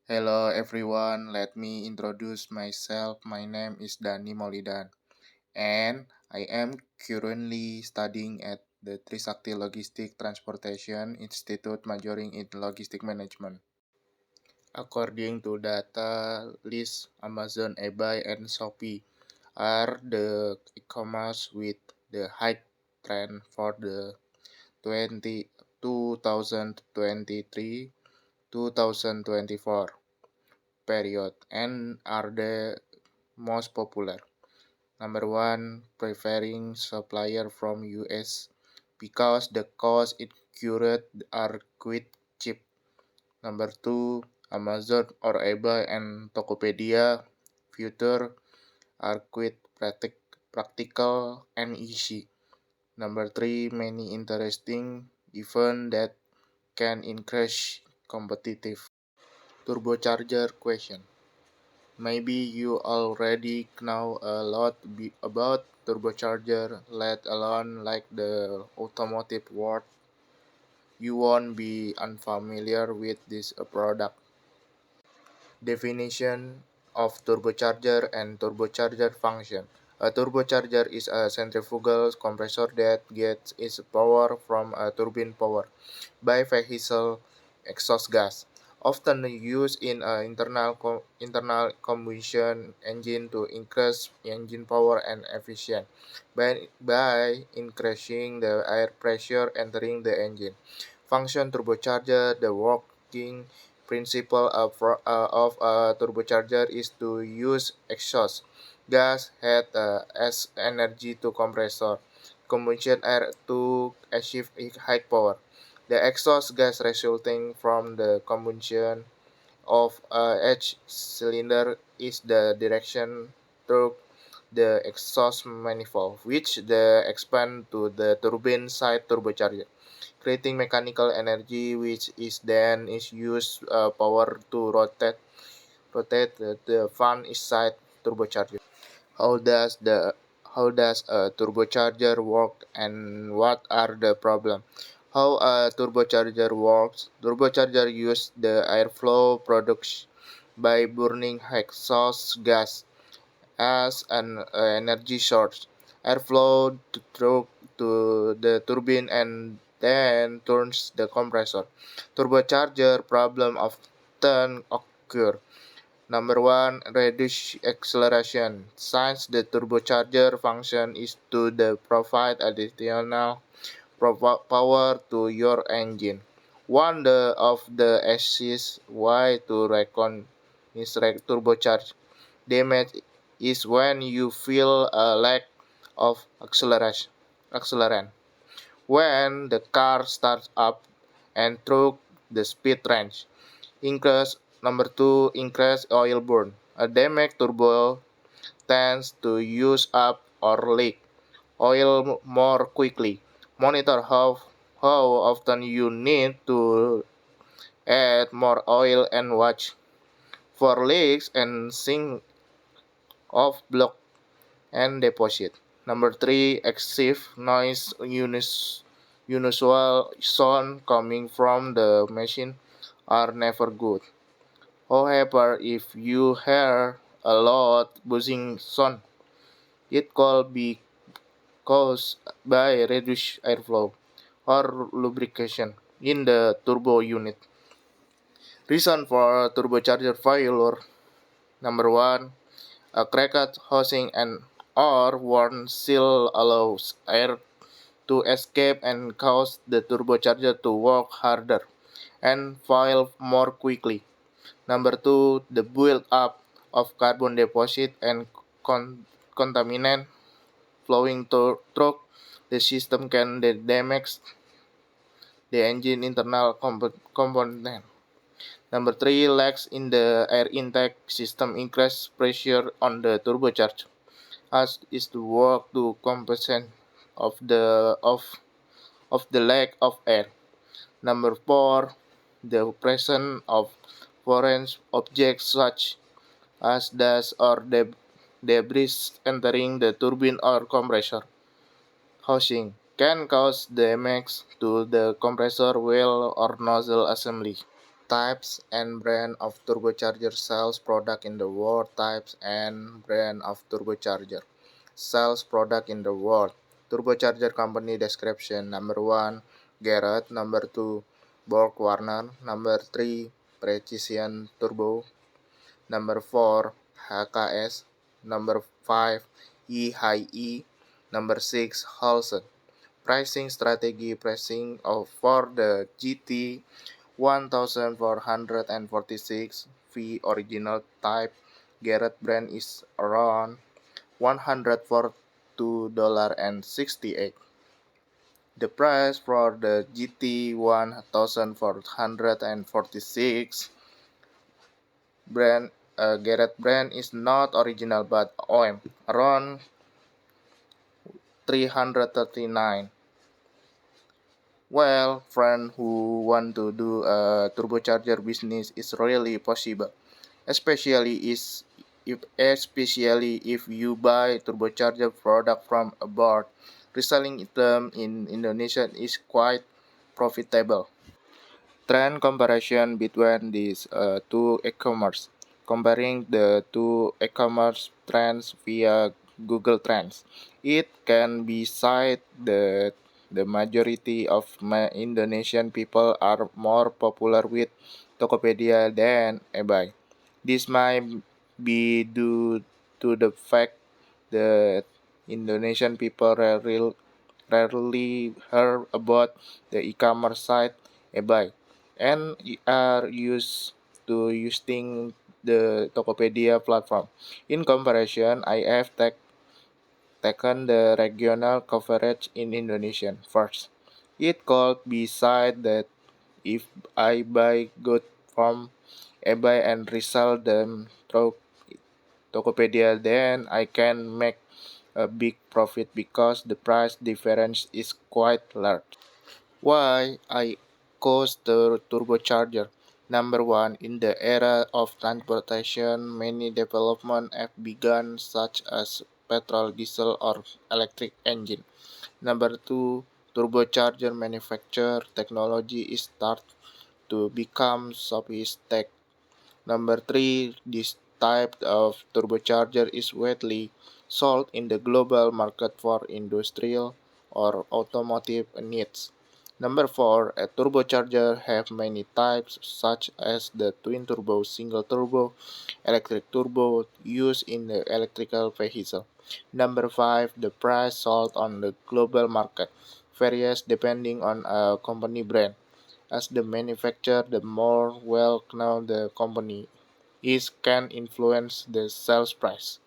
Hello everyone, let me introduce myself. My name is Dani Maulidan, and I am currently studying at the Trisakti Logistic Transportation Institute, majoring in Logistic Management. According to data list, Amazon, eBay, and Shopee are the e-commerce with the high trend for the 2023 2024 period and are the most popular. Number one, preferring supplier from US because the cost incurred are quite cheap. Number two, Amazon or eBay and Tokopedia future are quite practical and easy. Number three, many interesting event that can increase competitive. Turbocharger question. Maybe you already know a lot about turbocharger, let alone like the automotive world. You won't be unfamiliar with this product. Definition of turbocharger and turbocharger function. A turbocharger is a centrifugal compressor that gets its power from a turbine power by vehicle exhaust gas, often used in an internal combustion engine to increase engine power and efficiency by increasing the air pressure entering the engine. Function turbocharger. The working principle of a turbocharger is to use exhaust gas head as energy to compressor combustion air to achieve high power. The exhaust gas resulting from the combustion of each cylinder is the direction through the exhaust manifold, which the expand to the turbine side turbocharger, creating mechanical energy which is then is used power to rotate the fan inside turbocharger. How does the how does a turbocharger work and what are the problems? How a turbocharger works? Turbocharger use the airflow produced by burning exhaust gas as an energy source. Airflow through to the turbine and then turns the compressor. Turbocharger problem often occur. Number one, reduce acceleration. Since the turbocharger function is to provide additional power to your engine. Of the easiest way to recognize turbocharge damage is when you feel a lack of acceleration. Accelerant. When the car starts up and through the speed range. Increase number two, increase oil burn. A damaged turbo tends to use up or leak oil more quickly. Monitor how often you need to add more oil and watch for leaks and sink of block and deposit. Number three, excessive noise unusual sound coming from the machine are never good. However, if you hear a lot buzzing sound, it could be caused by reduced airflow or lubrication in the turbo unit. Reason for turbocharger failure: number one, a cracked housing and or worn seal allows air to escape and cause the turbocharger to work harder and fail more quickly. Number two, the build up of carbon deposit and contaminant flowing through the system can damage the engine internal component. Number three, lacks in the air intake system increase pressure on the turbocharger, as is to work to compensate of the lack of air. Number four, the presence of foreign objects such as dust or debris entering the turbine or compressor housing can cause damage to the compressor wheel or nozzle assembly. Types and brand of turbocharger cells product in the world. Types and brand of turbocharger cells product in the world. Turbocharger company description: number 1, Garrett; number 2, BorgWarner; number 3, Precision Turbo; number 4, HKS; number 5, EHI; number 6, Holson. Pricing strategy: pricing for the GT 1446 V original type Garrett brand is around $142.68. The price for the GT 1446 brand Garrett brand is not original but OEM, around 339. Well, friend who want to do a turbocharger business is really possible, especially if you buy turbocharger product from abroad. Reselling them in Indonesia is quite profitable. Trend comparison between these two e-commerce. Comparing the two e-commerce trends via Google Trends. It can be said that the majority of Indonesian people are more popular with Tokopedia than eBay. This might be due to the fact that Indonesian people rarely heard about the e-commerce site eBay and are used to using the Tokopedia platform. In comparison, I have taken the regional coverage in Indonesian first. It could be said that if I buy goods from eBay and resell them through Tokopedia, then I can make a big profit because the price difference is quite large. Why I chose the turbocharger? Number one, in the era of transportation, many developments have begun, such as petrol, diesel, or electric engine. Number two, turbocharger manufacture technology is start to become sophisticated. Number three, this type of turbocharger is widely sold in the global market for industrial or automotive needs. Number four, a turbocharger have many types such as the twin turbo, single turbo, electric turbo used in the electrical vehicle. Number five, the price sold on the global market varies depending on a company brand. As the manufacturer, the more well known the company is can influence the sales price.